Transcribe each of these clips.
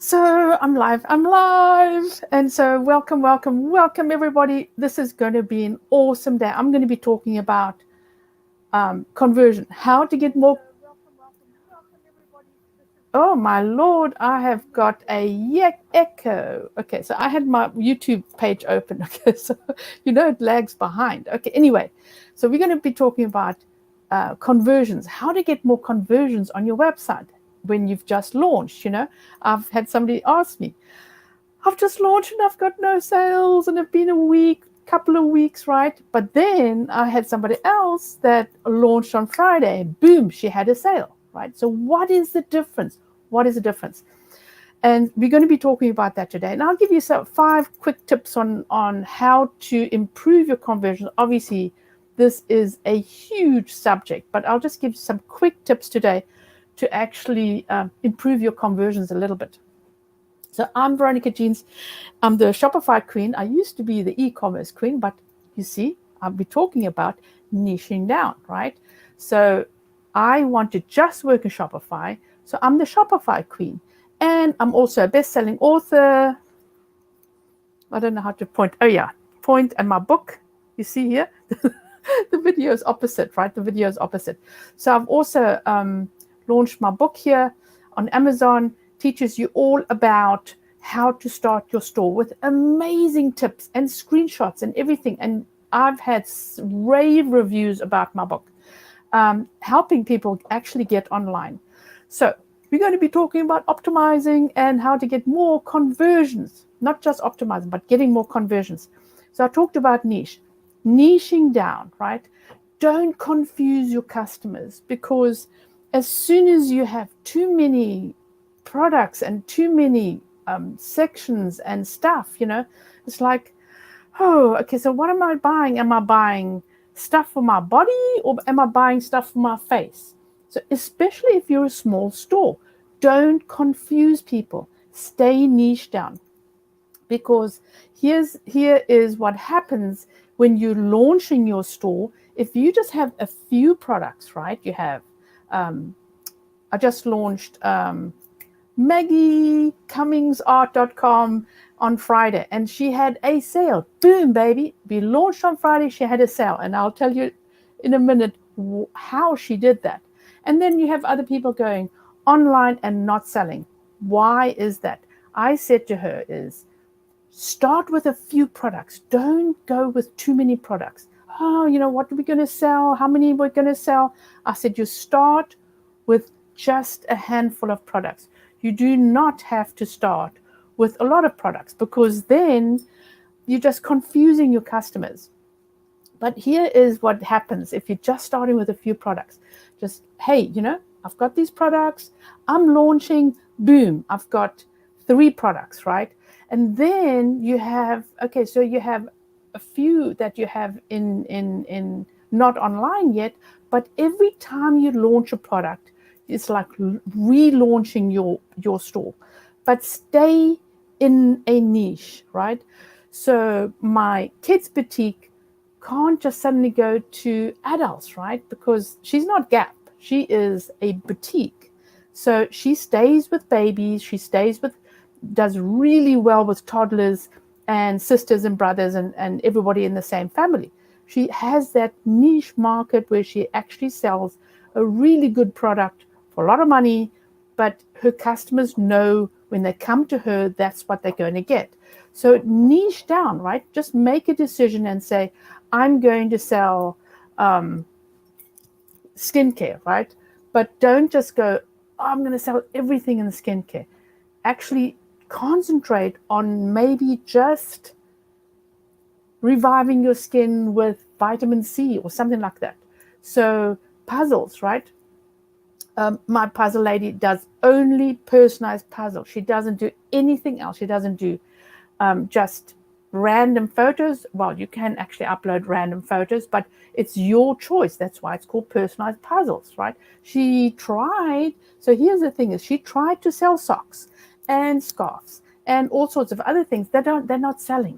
So I'm live. And so welcome everybody. This is going to be an awesome day. I'm going to be talking about conversion, how to get more. Oh my Lord, I have got a echo. Okay, so I had my YouTube page open. Okay, so it lags behind. Okay, anyway, so we're going to be talking about conversions, how to get more conversions on your website when you've just launched. I've had somebody ask me, I've just launched and I've got no sales and it's been couple of weeks, right? But then I had somebody else that launched on Friday. Boom, she had a sale, right? So what is the difference? What is the difference? And we're going to be talking about that today. And I'll give you 5 quick tips on how to improve your conversion. Obviously, this is a huge subject, but I'll just give you some quick tips today to actually improve your conversions a little bit. So I'm Veronica Jeans. I'm the Shopify queen. I used to be the e-commerce queen, but you see, I'll be talking about niching down, right? So I want to just work in Shopify. So I'm the Shopify queen. And I'm also a best-selling author. I don't know how to point. Oh yeah, point and my book. You see here? The video is opposite, right? The video is opposite. So I've also launched my book here on Amazon. Teaches you all about how to start your store with amazing tips and screenshots and everything. And I've had rave reviews about my book, helping people actually get online. So we're going to be talking about optimizing and how to get more conversions, not just optimizing, but getting more conversions. So I talked about niching down, right? Don't confuse your customers, because as soon as you have too many products and too many sections and stuff, it's like, oh, okay, so what am I buying? Am I buying stuff for my body or am I buying stuff for my face? So especially if you're a small store, don't confuse people. Stay niche down, because here is what happens when you're launching your store. If you just have a few products, right? You have, I just launched MaggieCummingsArt.com on Friday, and she had a sale. Boom, baby. We launched on Friday. She had a sale, and I'll tell you in a minute how she did that. And then you have other people going online and not selling. Why is that? I said to her is, start with a few products. Don't go with too many products. Oh, what are we going to sell? How many we're going to sell? I said, you start with just a handful of products. You do not have to start with a lot of products, because then you're just confusing your customers. But here is what happens if you're just starting with a few products. Just, hey, I've got these products. I'm launching. Boom, I've got 3 products, right? And then you have, okay, so you have a few that you have in not online yet, but every time you launch a product, it's like relaunching your store. But stay in a niche, right? So my kids boutique can't just suddenly go to adults, right? Because she's not Gap. She is a boutique. So she stays with babies. She does really well with toddlers and sisters and brothers and everybody in the same family. She has that niche market where she actually sells a really good product for a lot of money, but her customers know when they come to her, that's what they're going to get. So niche down, right? Just make a decision and say, I'm going to sell skincare, right? But don't just go, oh, I'm going to sell everything in the skincare. Actually concentrate on maybe just reviving your skin with vitamin C or something like that. So puzzles, right? My puzzle lady does only personalized puzzles. She doesn't do anything else. She doesn't do just random photos. Well, you can actually upload random photos, but it's your choice. That's why it's called personalized puzzles, right? She tried. So here's the thing: is she tried to sell socks and scarves and all sorts of other things that they're not selling.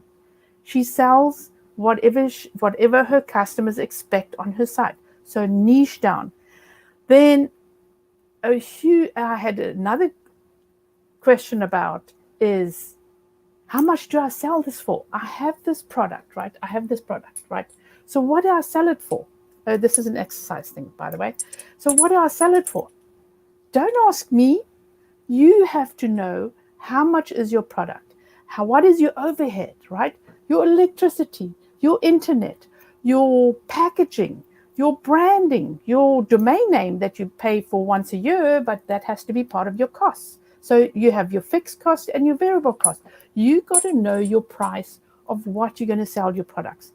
She sells whatever her customers expect on her site. So niche down. Then I had another question about is, how much do I sell this for? I have this product, right? So what do I sell it for? This is an exercise thing, by the way. So what do I sell it for? Don't ask me. You have to know how much is your product. What is your overhead, right? Your electricity, your internet, your packaging, your branding, your domain name that you pay for once a year, but that has to be part of your costs. So you have your fixed cost and your variable cost. You got to know your price of what you're going to sell your products.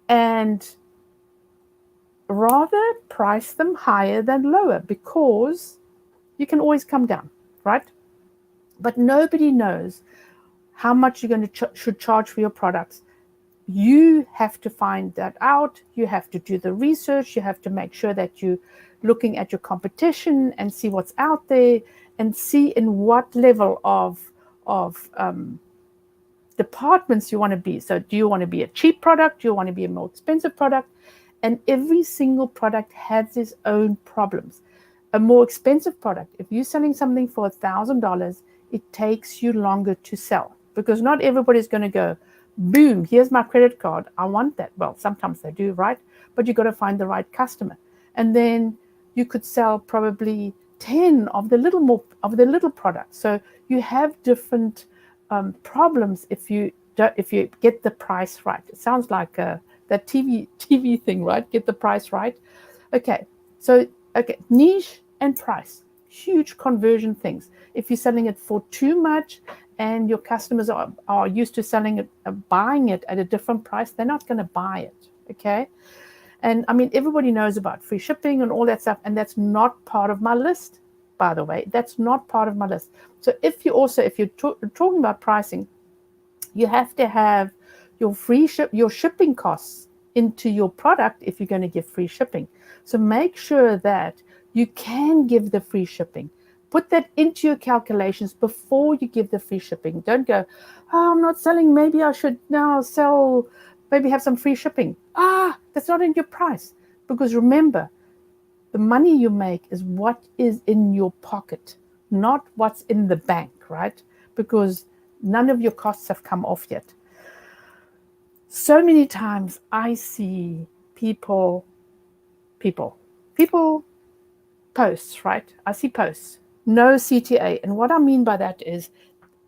And rather price them higher than lower, because you can always come down, right? But nobody knows how much you're going to should charge for your products. You have to find that out. You have to do the research. You have to make sure that you're looking at your competition and see what's out there and see in what level of departments you want to be. So do you want to be a cheap product? Do you want to be a more expensive product? And every single product has its own problems. A more expensive product, if you're selling something for $1,000, it takes you longer to sell, because not everybody's going to go, boom, here's my credit card, I want that. Well, sometimes they do, right? But you got to find the right customer. And then you could sell probably 10 of the little products. So you have different problems if you get the price right. It sounds like that TV thing, right? Get the price right. Okay, niche and price, huge conversion things. If you're selling it for too much and your customers are used to selling it, buying it at a different price, they're not going to buy it. Okay, and I mean, everybody knows about free shipping and all that stuff, and that's not part of my list, by the way. That's not part of my list. So if you're talking about pricing, you have to have your your shipping costs into your product if you're going to give free shipping. So make sure that you can give the free shipping. Put that into your calculations before you give the free shipping. Don't go, oh, I'm not selling, maybe I should now sell, maybe have some free shipping. That's not in your price. Because remember, the money you make is what is in your pocket, not what's in the bank, right? Because none of your costs have come off yet. So many times I see people posts, right? I see posts, no CTA. And what I mean by that is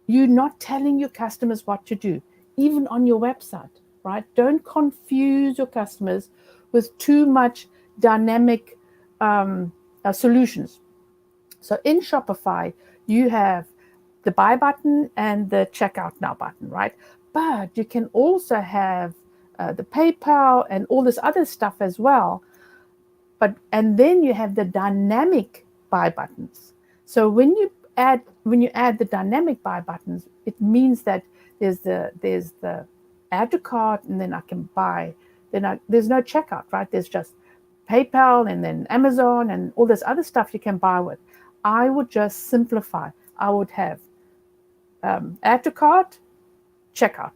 you're not telling your customers what to do, even on your website, right? Don't confuse your customers with too much dynamic solutions. So in Shopify, you have the buy button and the checkout now button, right? But you can also have the PayPal and all this other stuff as well. And then you have the dynamic buy buttons. So when you add the dynamic buy buttons, it means that there's the add to cart, and then I can buy. There's no checkout, right? There's just PayPal and then Amazon and all this other stuff you can buy with. I would just simplify. I would have add to cart, checkout,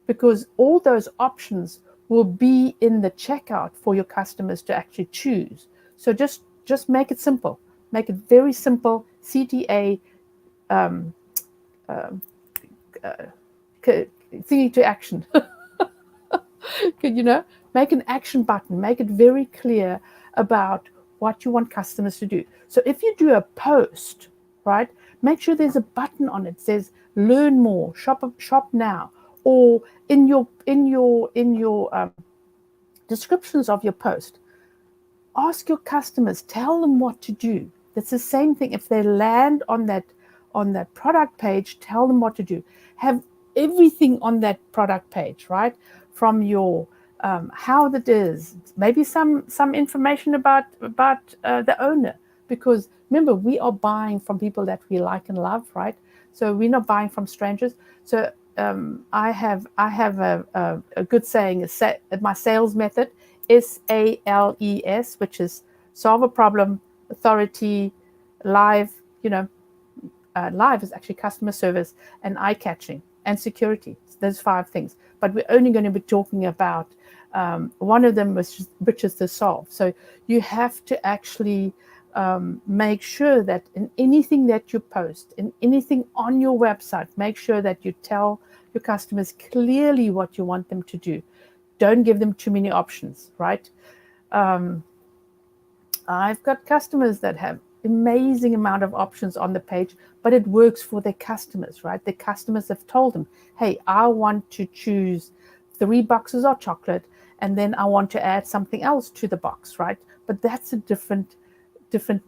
because all those options will be in the checkout for your customers to actually choose. So just make it simple. Make it very simple. CTA thingy to action. Make an action button. Make it very clear about what you want customers to do. So if you do a post, right, make sure there's a button on it that says learn more, shop now, or in your descriptions of your post, ask your customers, tell them what to do. That's the same thing. If they land on that product page, tell them what to do. Have everything on that product page, right? From your how that is, maybe some information about the owner, because remember, we are buying from people that we like and love, right? So we're not buying from strangers. So I have a good saying, my sales method, SALES, which is solve a problem, authority, live. Live is actually customer service, and eye-catching and security. Those 5 things. But we're only going to be talking about one of them, which is the solve. So you have to actually make sure that in anything that you post, in anything on your website, make sure that you tell your customers clearly what you want them to do. Don't give them too many options, right? I've got customers that have amazing amount of options on the page, but it works for their customers, right? The customers have told them, hey, I want to choose 3 boxes of chocolate, and then I want to add something else to the box, right? But that's a different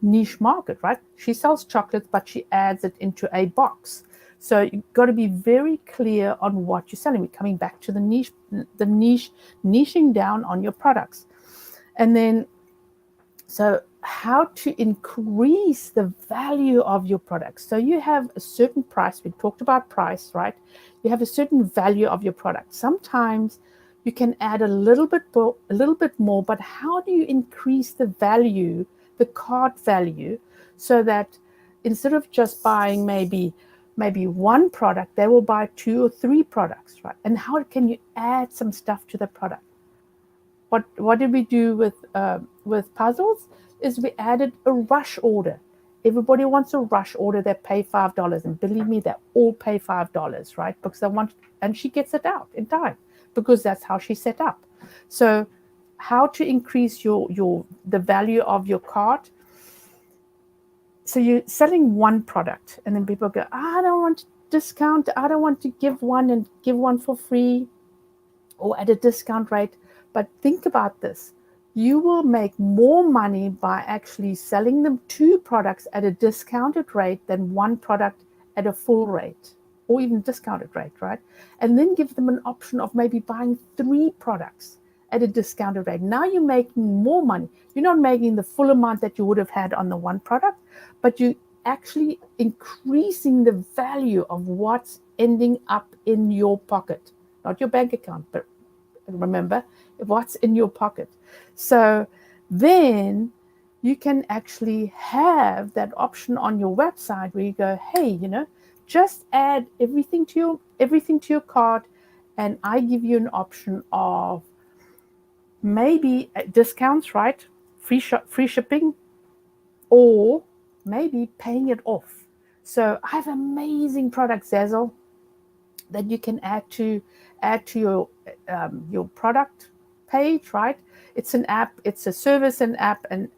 niche market, right? She sells chocolate, but she adds it into a box. So you've got to be very clear on what you're selling. We're coming back to the niching down on your products. And then, so how to increase the value of your products. So you have a certain price. We talked about price, right? You have a certain value of your product. Sometimes you can add a little bit more, but how do you increase the value, the cart value, so that instead of just buying maybe one product, they will buy 2 or 3 products, right? And how can you add some stuff to the product? What did we do with puzzles? Is we added a rush order. Everybody wants a rush order. They pay $5, and believe me, they all pay $5, right? Because they want, and she gets it out in time because that's how she's set up. So, how to increase the value of your cart? So you're selling one product, and then people go, I don't want to discount. I don't want to give one and give one for free, or at a discount rate. But think about this. You will make more money by actually selling them 2 products at a discounted rate than 1 product at a full rate or even discounted rate, right? And then give them an option of maybe buying 3 products at a discounted rate. Now you're making more money. You're not making the full amount that you would have had on the 1 product, but you actually increasing the value of what's ending up in your pocket, not your bank account, but remember what's in your pocket. So then you can actually have that option on your website where you go, hey, just add everything to your cart, and I give you an option of maybe discounts, right? Free shipping, or maybe paying it off. So I have amazing products, Zazzle, that you can add to your product page, right? It's an app, it's a service and app, and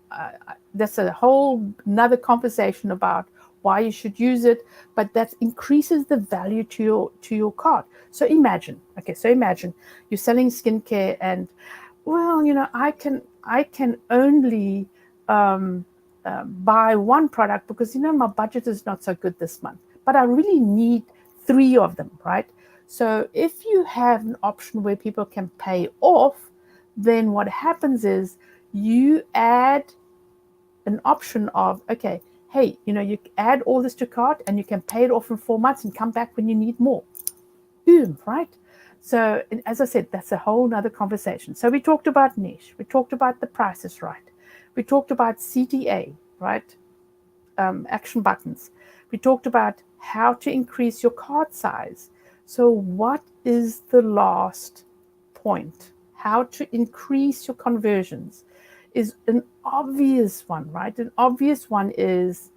that's a whole another conversation about why you should use it, but that increases the value to your cart. So imagine you're selling skincare, and I can only buy 1 product because my budget is not so good this month, but I really need 3 of them, right? So if you have an option where people can pay off, then what happens is you add an option of, okay, hey, you add all this to cart and you can pay it off in 4 months and come back when you need more. Boom, right? So as I said, that's a whole nother conversation. So we talked about niche. We talked about the prices, right? We talked about CTA, right? Action buttons. We talked about how to increase your cart size. So what is the last point? How to increase your conversions is an obvious one, right? An obvious one is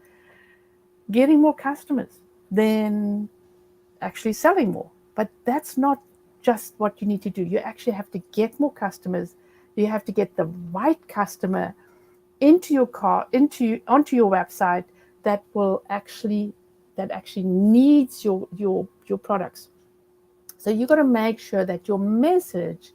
getting more customers, then actually selling more. But that's not just what you need to do. You actually have to get more customers. You have to get the right customer into your onto your website that actually needs your products. So you got to make sure that your message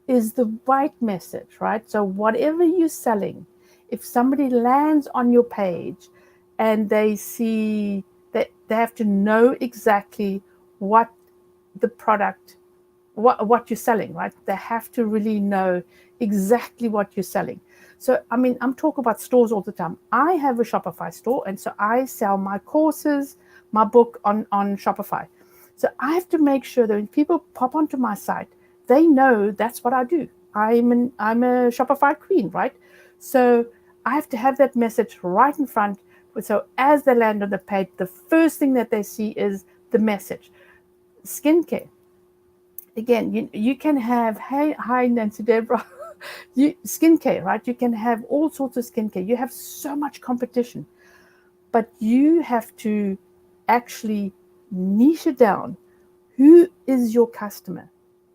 is the right message, right? So whatever you're selling, if somebody lands on your page and they see that, they have to know exactly what the product, what you're selling, right? They have to really know exactly what you're selling. So, I'm talking about stores all the time. I have a Shopify store, and so I sell my courses, my book on Shopify. So I have to make sure that when people pop onto my site, they know that's what I do. I'm a Shopify queen, right? So I have to have that message right in front. So as they land on the page, the first thing that they see is the message. Skincare. Again, you can have, hey, hi, Nancy Deborah. skincare, right? You can have all sorts of skincare. You have so much competition, but you have to actually niche it down. Who is your customer,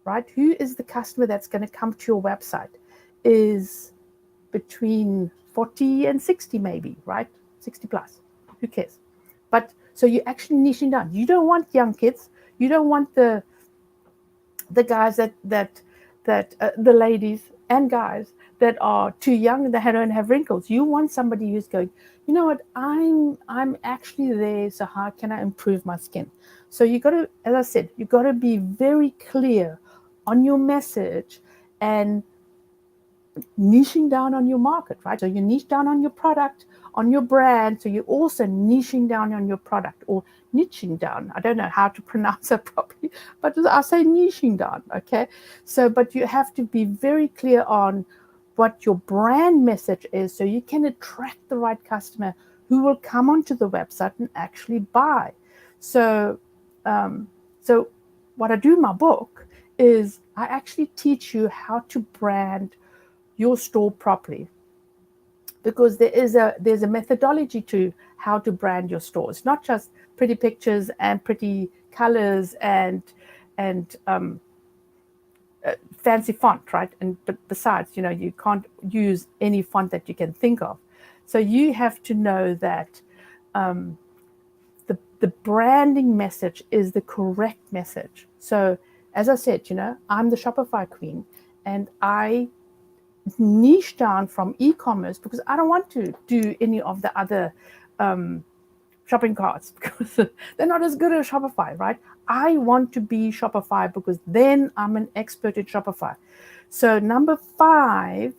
right? Who is the customer that's going to come to your website? Is between 40 and 60 maybe, right? 60 plus, who cares? But so you're actually niching down. You don't want young kids. You don't want the guys that the ladies and guys that are too young, that don't have wrinkles. You want somebody who's going, you know what, I'm actually there, so how can I improve my skin? So you got to, as I said, you got to be very clear on your message and niching down on your market, right? So you niche down on your product, on your brand. So you're also niching down on your product, or niching down. I don't know how to pronounce it properly, but I say niching down, okay? So, but you have to be very clear on what your brand message is, so you can attract the right customer who will come onto the website and actually buy. So, so what I do in my book is I actually teach you how to brand your store properly, because there's a methodology to how to brand your store. It's not just pretty pictures and pretty colors and fancy font, right? And but besides, you can't use any font that you can think of. So you have to know that the branding message is the correct message. So as I said, I'm the Shopify queen, and I niche down from e-commerce because I don't want to do any of the other shopping carts because they're not as good as Shopify, right? I want to be Shopify because then I'm an expert at Shopify. So number 5,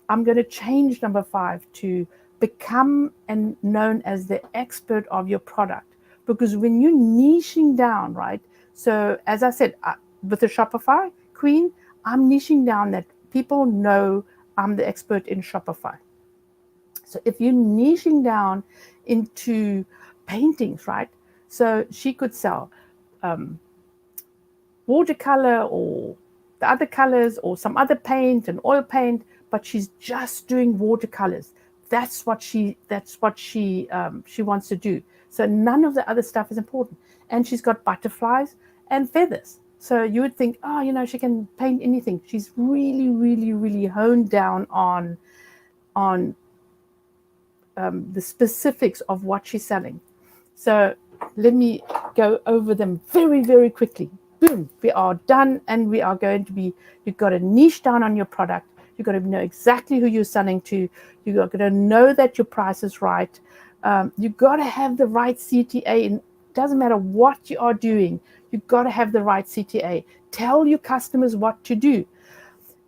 I'm going to change number 5 to become and known as the expert of your product. Because when you're niching down, right? So as I said, with the Shopify queen, I'm niching down that people know I'm the expert in Shopify. So if you're niching down into paintings, right? So she could sell watercolor or the other colors or some other paint and oil paint, but she's just doing watercolors. That's what she wants to do. So none of the other stuff is important. And she's got butterflies and feathers. So you would think, she can paint anything. She's really, really, really honed down on the specifics of what she's selling. So let me go over them very, very quickly. Boom, we are done, and we are going to be, you've got to niche down on your product. You've got to know exactly who you're selling to. You've got to know that your price is right. You've got to have the right CTA. And it doesn't matter what you are doing. You've got to have the right CTA. Tell your customers what to do.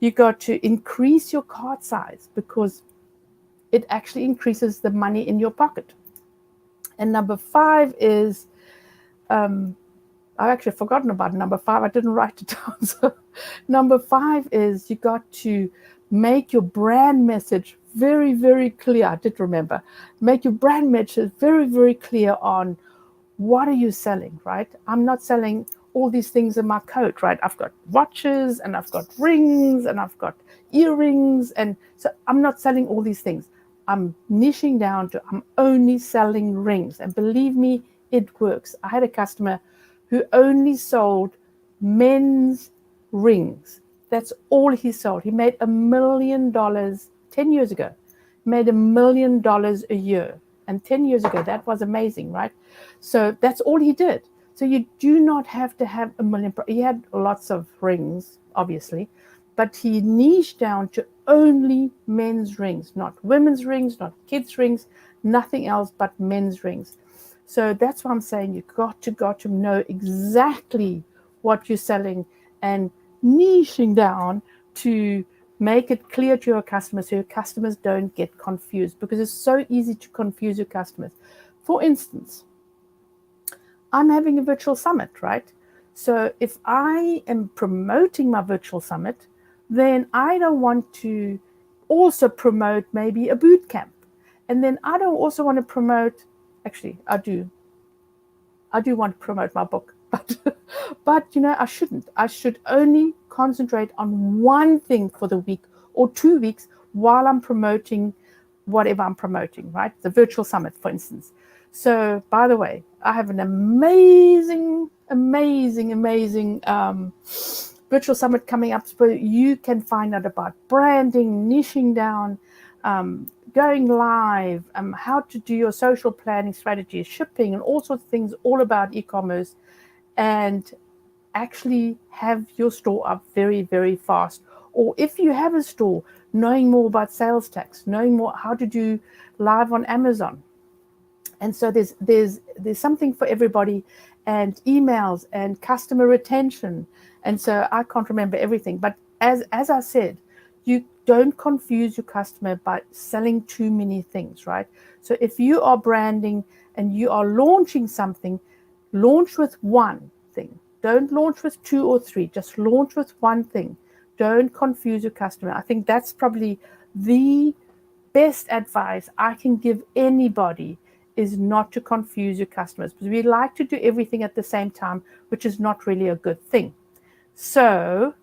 You've got to increase your cart size because it actually increases the money in your pocket. And number 5 is, I've actually forgotten about number 5. I didn't write it down. So number 5 is you got to make your brand message very, very clear. I did remember. Make your brand message very, very clear on what are you selling, right? I'm not selling all these things in my coat, right? I've got watches and I've got rings and I've got earrings. And so I'm not selling all these things. I'm niching down to I'm only selling rings. And believe me, it works. I had a customer who only sold men's rings. That's all he sold. He made $1 million 10 years ago. He made $1 million a year. And 10 years ago, that was amazing, right? So that's all he did. So you do not have to have 1 million. He had lots of rings, obviously, but he niched down to only men's rings, not women's rings, not kids' rings, nothing else but men's rings. So that's what I'm saying. You've got to know exactly what you're selling and niching down to make it clear to your customers so your customers don't get confused, because it's so easy to confuse your customers. For instance, I'm having a virtual summit, right? So if I am promoting my virtual summit, then I don't want to also promote maybe a boot camp. And then I don't also want to promote, actually, I do want to promote my book, but I shouldn't. I should only concentrate on one thing for the week, or 2 weeks while I'm promoting whatever I'm promoting, right? The virtual summit, for instance. So, by the way, I have an amazing virtual summit coming up where you can find out about branding, niching down, going live, how to do your social planning strategies, shipping, and all sorts of things all about e-commerce, and actually have your store up very, very fast. Or if you have a store, knowing more about sales tax, knowing more how to do live on Amazon. And so there's something for everybody, and emails and customer retention. And so I can't remember everything, but as I said, you don't confuse your customer by selling too many things, right? So if you are branding and you are launching something, launch with one thing. Don't launch with 2 or 3, just launch with one thing. Don't confuse your customer. I think that's probably the best advice I can give anybody, is not to confuse your customers, because we like to do everything at the same time, which is not really a good thing. So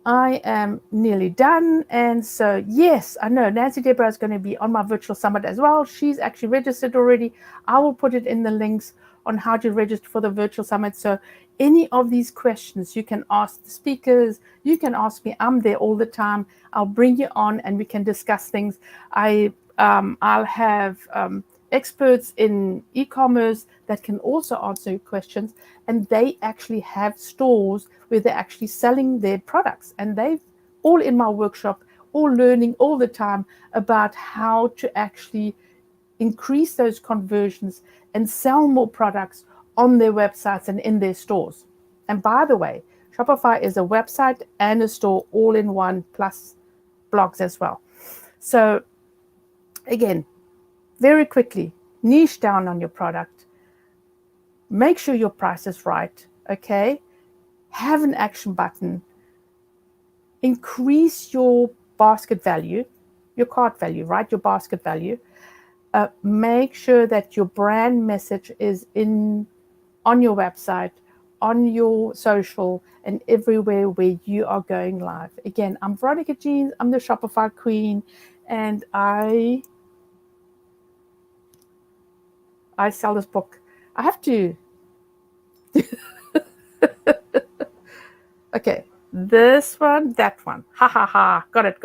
I am nearly done. And so, yes, I know Nancy Deborah is going to be on my virtual summit as well. She's actually registered already. I will put it in the links on how to register for the virtual summit. So any of these questions, you can ask the speakers, you can ask me. I'm there all the time. I'll bring you on and we can discuss things. I'll have experts in e-commerce that can also answer your questions, and they actually have stores where they're actually selling their products, and they've all in my workshop, all learning all the time about how to actually increase those conversions and sell more products on their websites and in their stores. And by the way, Shopify is a website and a store all in one, plus blogs as well. So again, very quickly, niche down on your product. Make sure your price is right, okay? Have an action button. Increase your basket value, your cart value, right? Your basket value. Make sure that your brand message is on your website, on your social, and everywhere where you are going live. Again, I'm Veronica Jeans. I'm the Shopify queen, and I sell this book. I have to. Okay, this one, that one. Ha ha ha. Got it.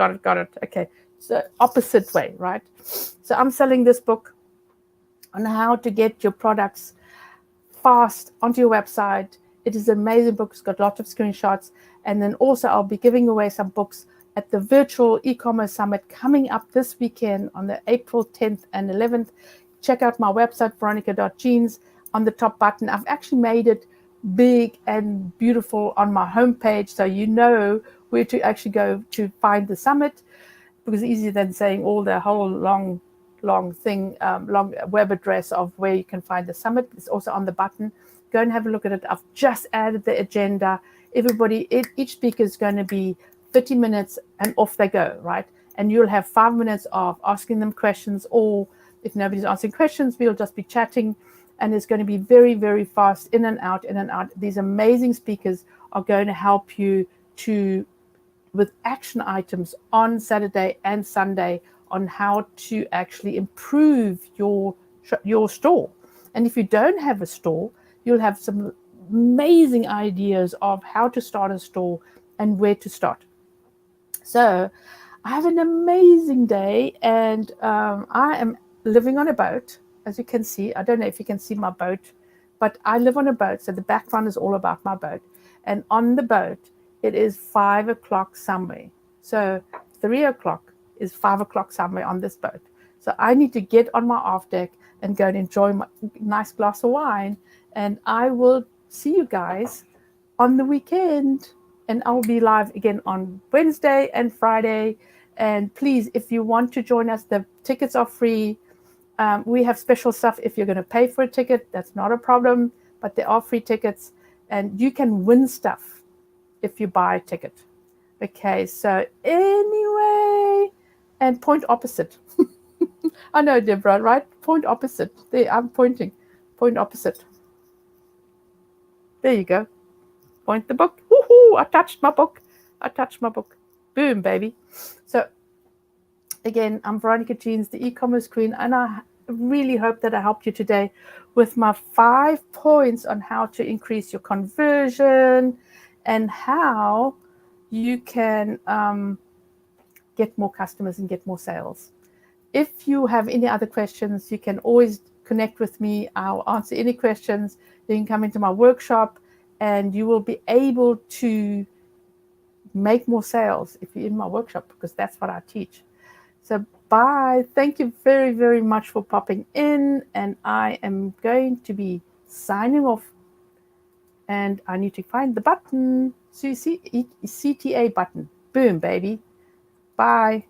Okay, so opposite way, right? So I'm selling this book on how to get your products fast onto your website. It is an amazing book. It's got lots of screenshots. And then also I'll be giving away some books at the virtual e-commerce summit coming up this weekend on the April 10th and 11th. Check out my website, veronica.jeans. On the top button, I've actually made it big and beautiful on my homepage, so you know where to actually go to find the summit, because it's easier than saying all the whole long thing, long web address of where you can find the summit. It's also on the button. Go and have a look at it. I've just added the agenda. Everybody, each speaker is going to be 30 minutes and off they go, right? And you'll have 5 minutes of asking them questions, or if nobody's answering questions, we'll just be chatting. And it's going to be very, very fast, in and out. These amazing speakers are going to help you with action items on Saturday and Sunday on how to actually improve your store. And if you don't have a store, you'll have some amazing ideas of how to start a store and where to start. So I have an amazing day, and I am living on a boat. As you can see, I don't know if you can see my boat, but I live on a boat, so the background is all about my boat. And on the boat, it is 5 o'clock somewhere. So 3 o'clock is 5 o'clock somewhere on this boat. So I need to get on my aft deck and go and enjoy my nice glass of wine. And I will see you guys on the weekend. And I'll be live again on Wednesday and Friday. And please, if you want to join us, the tickets are free. We have special stuff if you're going to pay for a ticket. That's not a problem, but there are free tickets, and you can win stuff if you buy a ticket. Okay, so anyway, and point opposite. I know, Deborah, right? Point opposite. There, I'm pointing. Point opposite. There you go. Point the book. Woohoo! I touched my book. I touched my book. Boom, baby. So again, I'm Veronica Jeans, the e-commerce queen, and I really hope that I helped you today with my 5 points on how to increase your conversion and how you can get more customers and get more sales. If you have any other questions, you can always connect with me. I'll answer any questions. You can come into my workshop and you will be able to make more sales if you're in my workshop, because that's what I teach. So bye. Thank you very, very much for popping in. And I am going to be signing off. And I need to find the button. So you see, CTA button. Boom, baby. Bye.